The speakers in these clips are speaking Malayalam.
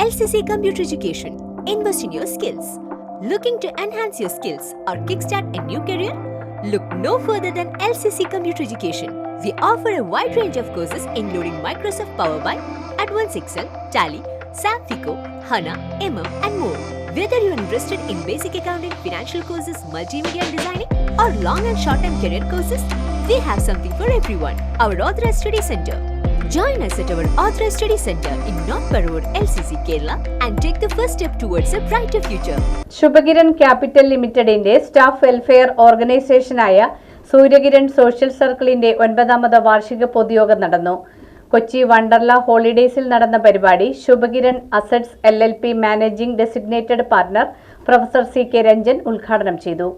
LCC Computer Education. Invest in your skills. Looking to enhance your skills or kickstart a new career? Look no further than LCC Computer Education. We offer a wide range of courses including Microsoft Power BI, Advanced Excel, Tally, SAP FICO, HANA, and more. Whether you are interested in basic accounting, financial courses, multimedia designing, or long and short-term career courses, we have something for everyone. Our Authorized Study Center. Join us at our Authorized Study Center in North Parur, LCC, Kerala and take the first step towards a brighter future. Shubhakiran capital ലിമിറ്റഡിന്റെ സ്റ്റാഫ് വെൽഫെയർ ഓർഗനൈസേഷനായ സൂര്യകിരൺ സോഷ്യൽ സർക്കിളിന്റെ 9ാമത് വാർഷിക പൊതുയോഗം നടന്നു. കൊച്ചി വണ്ടർല ഹോളിഡേയ്സിൽ നടന്ന പരിപാടി Shubhakiran assets LLP managing designated partner professor CK Ranjan ഉദ്ഘാടനം ചെയ്തു.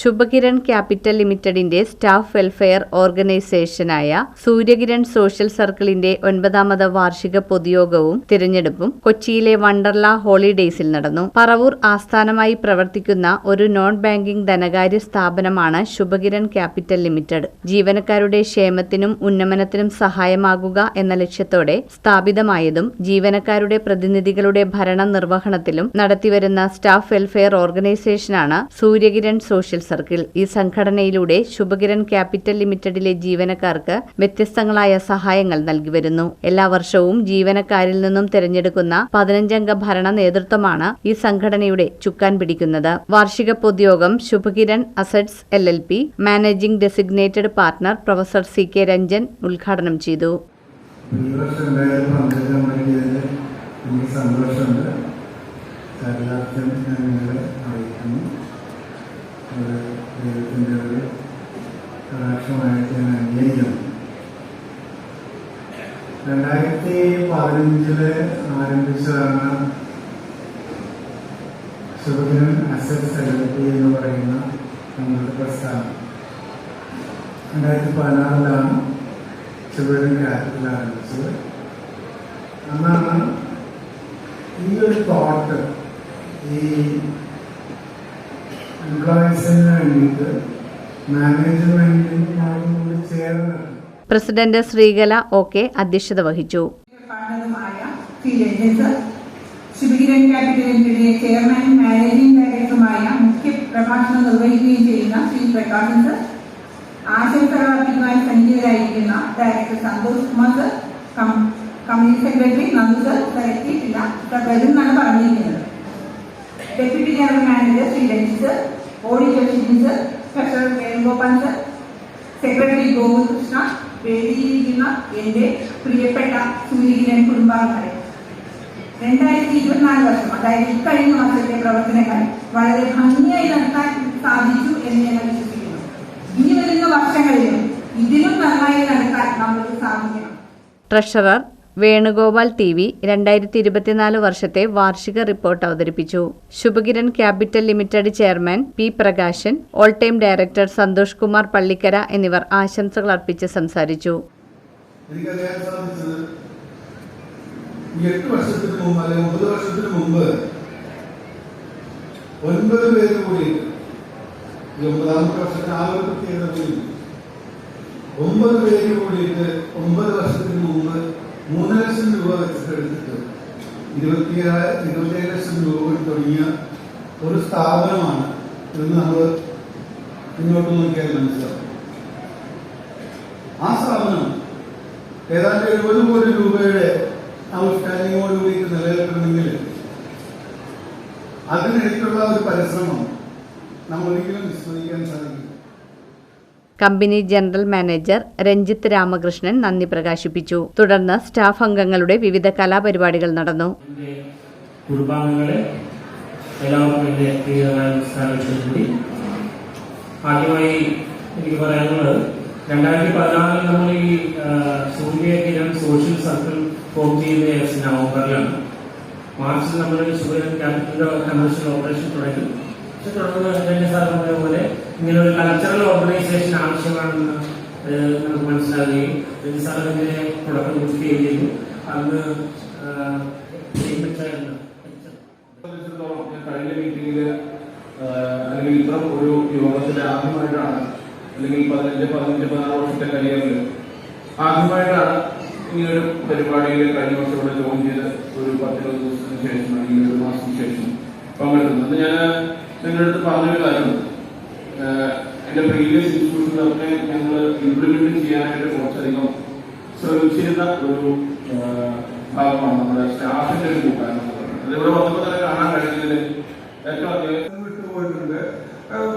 ശുഭകിരൺ ക്യാപിറ്റൽ ലിമിറ്റഡിന്റെ സ്റ്റാഫ് വെൽഫെയർ ഓർഗനൈസേഷനായ സൂര്യകിരൺ സോഷ്യൽ സർക്കിളിന്റെ 9ാമത് വാർഷിക പൊതുയോഗവും തിരഞ്ഞെടുപ്പും കൊച്ചിയിലെ വണ്ടർല ഹോളിഡേയ്സിൽ നടന്നു. പറവൂർ ആസ്ഥാനമായി പ്രവർത്തിക്കുന്ന ഒരു നോൺ ബാങ്കിംഗ് ധനകാര്യ സ്ഥാപനമാണ് ശുഭകിരൺ ക്യാപിറ്റൽ ലിമിറ്റഡ്. ജീവനക്കാരുടെ ക്ഷേമത്തിനും ഉന്നമനത്തിനും സഹായമാകുക എന്ന ലക്ഷ്യത്തോടെ സ്ഥാപിതമായതും ജീവനക്കാരുടെ പ്രതിനിധികളുടെ ഭരണ നിർവഹണത്തിലും നടത്തിവരുന്ന സ്റ്റാഫ് വെൽഫെയർ ഓർഗനൈസേഷനാണ് സൂര്യകിരൺ സോഷ്യൽ സർക്കിൾ. ഈ സംഘടനയിലൂടെ ശുഭകിരൺ ക്യാപിറ്റൽ ലിമിറ്റഡിലെ ജീവനക്കാർക്ക് വ്യത്യസ്തങ്ങളായ സഹായങ്ങൾ നൽകി വരുന്നു. എല്ലാ വർഷവും ജീവനക്കാരിൽ നിന്നും തിരഞ്ഞെടുക്കുന്ന 15-അംഗ ഭരണ നേതൃത്വമാണ് ഈ സംഘടനയുടെ ചുക്കാൻ പിടിക്കുന്നത്. വാർഷിക പൊതുയോഗം Shubhakiran assets LLP managing designated partner professor CK Ranjan ഉദ്ഘാടനം ചെയ്തു. ദൈവത്തിൻ്റെ ഒരു കടാക്ഷമായിട്ട് ഞാൻ അംഗീകരിക്കുന്നു. 2015 ആരംഭിച്ചതാണ് ശുഭകിരൺ അസറ്റ്സ് LLP എന്ന് പറയുന്ന നമ്മളുടെ പ്രസ്ഥാനം. 2016 ശുഭകിരൺ ക്യാപിറ്റൽ ആരംഭിച്ചത്. അന്നാണ് ഈ ഒരു തോട്ട് ഈ എംപ്ലോയീസിന് വേണ്ടിയിട്ട് മാനേജ്മെന്റിനോട് ചേർന്ന് പ്രസിഡന്റ് ശ്രീകല OK അധ്യക്ഷത വഹിച്ചു. ശുഭകിരൺ ക്യാപിറ്റൽ ലിമിറ്റഡിലെ ചെയർമാൻ മാനേജിംഗ് ഡയറക്ടറുമായ മുഖ്യ പ്രഭാഷണം നിർവഹിക്കുകയും ചെയ്യുന്ന ശ്രീ പ്രകാശൻ സർ, ആശംസ അർപ്പിക്കുവാൻ സന്നിഹിതരായിരിക്കുന്ന director Santhosh Kumar sir, community secretary Nandu sir എത്തിയിട്ടില്ല, വരുമെന്നാണ് പറഞ്ഞിരിക്കുന്നത്. Deputy general manager Shri Ranjith sir, auditor Shibin sir, treasurer Venugopal sir, secretary Gokulkrishna, വേദിയിലിരിക്കുന്ന എന്റെ പ്രിയപ്പെട്ട സൂര്യകിരൺ കുടുംബാംഗങ്ങളെ, 2024 വർഷം, അതായത് ഇക്കഴിഞ്ഞ വർഷത്തെ പ്രവർത്തനങ്ങൾ വളരെ ഭംഗിയായി നടത്താൻ സാധിച്ചു എന്ന് ഞങ്ങൾ വിശ്വസിക്കുന്നു. ഇനി വരുന്ന വർഷങ്ങളിലും ഇതിലും നന്നായി നടത്താൻ നമുക്ക് സാധിക്കണം. ട്രഷറർ വേണുഗോപാൽ TV 2024 വർഷത്തെ വാർഷിക റിപ്പോർട്ട് അവതരിപ്പിച്ചു. Shubhakiran capital limited chairman P Prakashan, all time director Santhosh Kumar Pallikkara എന്നിവർ ആശംസകൾ അർപ്പിച്ച് സംസാരിച്ചു. 8 വർഷത്തിന് മുമ്പ് അല്ലെങ്കിൽ 9 വർഷത്തിന് മുമ്പ് 9 പേര് കൂടി 9ാമത്തെ വർഷത്തിന് ആ ഒരു പ്രത്യേകത 9 പേര് കൂടിയിട്ട് 9 വർഷത്തിന് മുമ്പ് 3 ലക്ഷം രൂപ വെച്ചിട്ടെടുത്തിട്ട് 27 ലക്ഷം രൂപ തുടങ്ങിയ ഒരു സ്ഥാപനമാണ് ഇന്ന് നമ്മൾ മുന്നോട്ട് നോക്കിയാൽ മനസ്സിലാവും. ആ സ്ഥാപനം ഏതാണ്ട് 70 കോടി രൂപയുടെ ഔട്ട്സ്റ്റാൻഡിങ്ങോടുകൂടി നിലനിൽക്കണമെങ്കിൽ അതിനിടയ്ക്കുള്ള ഒരു പരിശ്രമം നമ്മളൊരിക്കലും വിസ്മരിക്കാൻ സാധിക്കും. Company general manager Ranjith Ramakrishnan നന്ദി പ്രകാശിപ്പിച്ചു. തുടർന്ന് സ്റ്റാഫ് അംഗങ്ങളുടെ വിവിധ കലാപരിപാടികൾ നടന്നു. കുടുംബാംഗങ്ങളെ എല്ലാവർക്കും ആദ്യമായി എനിക്ക് പറയാനുള്ളത്, 2014 നമ്മൾ ഈ സൂര്യകിരൺ സോഷ്യൽ സർക്കിൾ ഫോം ചെയ്യുന്ന നവംബറിലാണ്. മാർച്ചിൽ നമ്മൾ ശുഭകിരൺ ക്യാപിറ്റൽ കമേഴ്ഷ്യൽ ഓപ്പറേഷൻ തുടങ്ങി. തുടർന്ന് സാർ പറഞ്ഞ പോലെ ഇങ്ങനെ ഒരു കൾച്ചറൽ ഓർഗനൈസേഷൻ ആവശ്യമാണെന്ന് നമുക്ക് മനസ്സിലാകുകയും സാർ അതിന്റെ തുടക്കം കുറിക്കുകയും ചെയ്തു. അന്ന് കഴിഞ്ഞ മീറ്റിംഗിൽ അല്ലെങ്കിൽ ഇത്തരം ഒരു യോഗത്തിന്റെ ആദ്യമായിട്ടാണ്, അല്ലെങ്കിൽ 15-16 വർഷത്തെ കരിയറിൽ ആദ്യമായിട്ടാണ് ഇങ്ങനൊരു പരിപാടിയിൽ കഴിഞ്ഞ വർഷം ഇവിടെ ജോയിൻ ചെയ്ത് ഒരു 10-20 ദിവസത്തിന് ശേഷം അല്ലെങ്കിൽ 1 മാസത്തിന് ശേഷം പങ്കെടുക്കുന്നത്. ഞാൻ നിങ്ങളുടെ അടുത്ത് പറഞ്ഞൊരു കാര്യമുണ്ട്. എൻ്റെ പ്രീവിയസ് ഇൻസ്റ്റിറ്റ്യൂഷനിലൊക്കെ ഞങ്ങൾ ഇംപ്ലിമെന്റ് ചെയ്യാനായിട്ട് കുറച്ചധികം ശ്രമിച്ചിരുന്ന ഒരു ഭാഗമാണ് നമ്മുടെ സ്റ്റാഫിന്റെ ഒരു കൂട്ടായ്മ എന്ന് പറയുന്നത്. അതിവിടെ വന്നപ്പോൾ തന്നെ കാണാൻ കഴിയുന്നതിൽ ഏറ്റവും വിട്ടുപോയിട്ടുണ്ട്.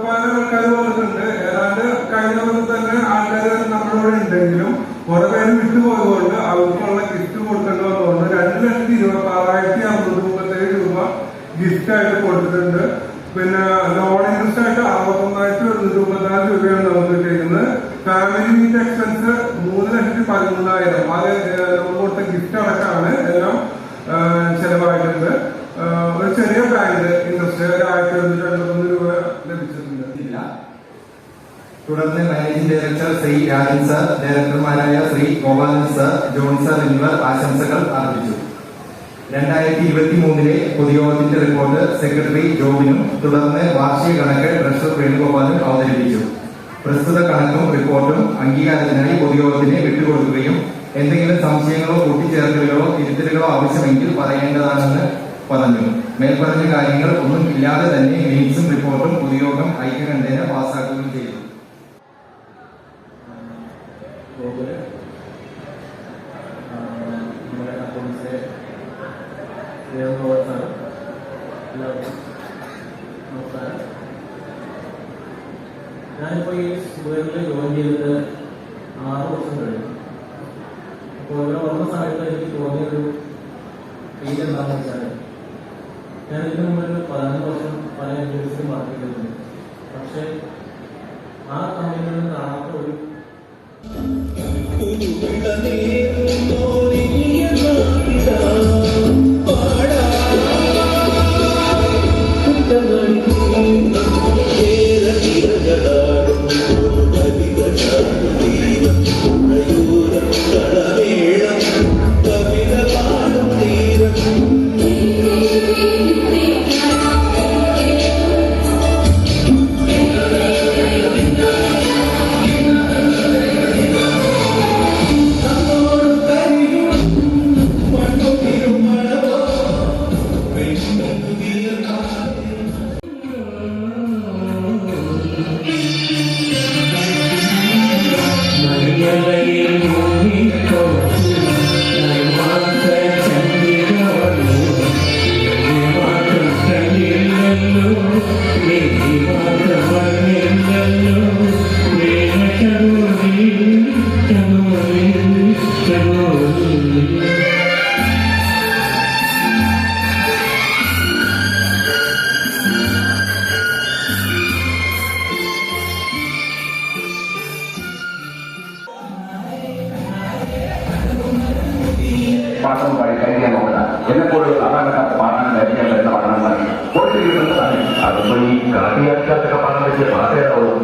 പല ആൾക്കാർ വന്നിട്ടുണ്ട്. ഏതാണ്ട് കഴിഞ്ഞ ദിവസം തന്നെ ആൾക്കാർ നമ്മളോട് ഉണ്ടെങ്കിലും കുറെ പേര് വിട്ടുപോയതുകൊണ്ട് അവർക്കുള്ള ഗിഫ്റ്റ് കൊടുക്കേണ്ടി വന്നതുകൊണ്ട് 2,26,657 രൂപ ഗിഫ്റ്റ് ആയിട്ട് കൊടുത്തിട്ടുണ്ട്. പിന്നെ നോൺ ഇൻട്രസ്റ്റ് ആയിട്ട് 61,124 രൂപയാണ് നമുക്ക് ചെയ്യുന്നത്. ഫാമിലി മീറ്റ് എക്സ്പെൻസ് 3,13,000 അത് നമ്മൾ കൊടുത്ത ഗിഫ്റ്റ് അടക്കമാണ് എല്ലാം ചെലവായിട്ടുണ്ട്. ഒരു ചെറിയ ബാങ്ക് ഇൻട്രസ്റ്റ് 1,223 രൂപ ലഭിച്ചിട്ടുണ്ട്. തുടർന്ന് managing director Shri Rajan sir, ഡയറക്ടർമാരായ Shri Gopalan sir, John sir എന്നിവർ ആശംസകൾ അർപ്പിച്ചു. 2023 പൊതുയോഗത്തിന്റെ റിപ്പോർട്ട് സെക്രട്ടറി ജോബിനും തുടർന്ന് വാർഷിക കണക്ക് ട്രഷറർ വേണുഗോപാലും അവതരിപ്പിച്ചു. പ്രസ്തുത കണക്കും റിപ്പോർട്ടും അംഗീകാരത്തിനായി പൊതുയോഗത്തിന് വിട്ടുകൊടുക്കുകയും എന്തെങ്കിലും സംശയങ്ങളോ കൂട്ടിച്ചേർക്കലുകളോ തിരുത്തലുകളോ ആവശ്യമെങ്കിൽ പറയേണ്ടതാണെന്ന് പറഞ്ഞു. മേൽപ്പറഞ്ഞ കാര്യങ്ങൾ ഒന്നും ഇല്ലാതെ തന്നെ മിനിറ്റ്സും റിപ്പോർട്ടും പൊതുയോഗം ഐക്യകണ്ഠേന പാസ്സാക്കുകയും ചെയ്തു. ഞാനിപ്പോൾ ഈ സ്കൂളിൽ ജോയിൻ ചെയ്തിട്ട് 6 വർഷം കഴിഞ്ഞു. അപ്പോൾ ഇവിടെ വന്ന സമയത്ത് എനിക്ക് തോന്നിയൊരു ഫീൽ എന്താണെന്ന് വെച്ചാൽ, ഞാൻ ഇതിനു മുമ്പ് 15 വർഷം പല എൻജിഒസിലും വർക്ക് ചെയ്തിട്ടുണ്ട്. പക്ഷേ ആ കമ്പനികളിൽ കാണാത്ത ഒരു പാഠം കഴിക്കാൻ നോക്കുക. എന്നെപ്പോഴും അതാകട്ടെ പാടാൻ ധരിക്കാൻ വരുന്ന പഠനങ്ങൾ കൊടുത്തിരിക്കുന്നതാണ്. അതിപ്പോ ഈ കാട്ടിയാക്കാത്തൊക്കെ പാടാൻ വെച്ച് പാട്ടേടാവും.